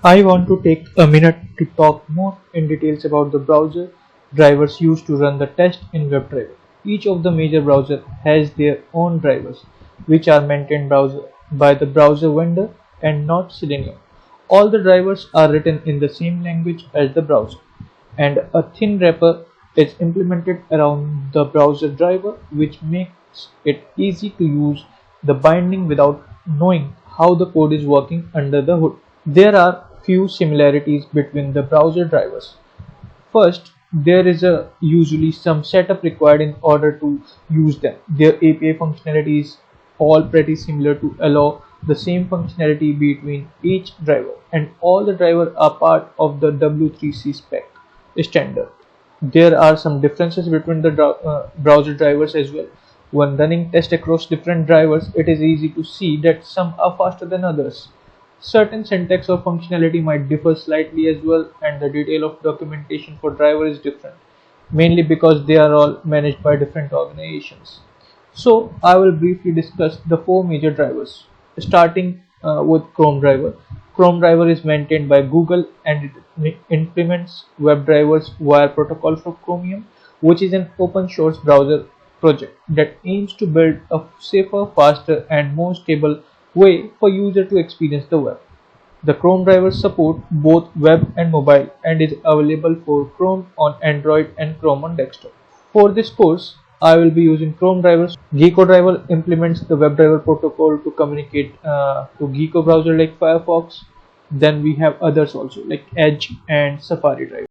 I want to take a minute to talk more in details about the browser drivers used to run the test in WebDriver. Each of the major browsers has their own drivers, which are maintained by the browser vendor and not Selenium. All the drivers are written in the same language as the browser, and a thin wrapper is implemented around the browser driver, which makes it easy to use the binding without knowing how the code is working under the hood. There are few similarities between the browser drivers. First, there is usually some setup required in order to use them. Their API functionality is all pretty similar to allow the same functionality between each driver, and all the drivers are part of the W3C spec standard. There are some differences between the browser drivers as well. When running tests across different drivers, it is easy to see that some are faster than others. Certain syntax or functionality might differ slightly as well, and the detail of documentation for driver is different, mainly because they are all managed by different organizations. So I will briefly discuss the four major drivers, starting with ChromeDriver. ChromeDriver is maintained by Google and it implements web drivers via protocol for Chromium, which is an open source browser project that aims to build a safer, faster, and more stable way for users to experience the web. The Chrome drivers support both web and mobile and is available for Chrome on Android and Chrome on desktop. For this course, I will be using Chrome drivers. GeckoDriver implements the WebDriver protocol to communicate to Gecko browser like Firefox. Then we have others also like Edge and SafariDriver.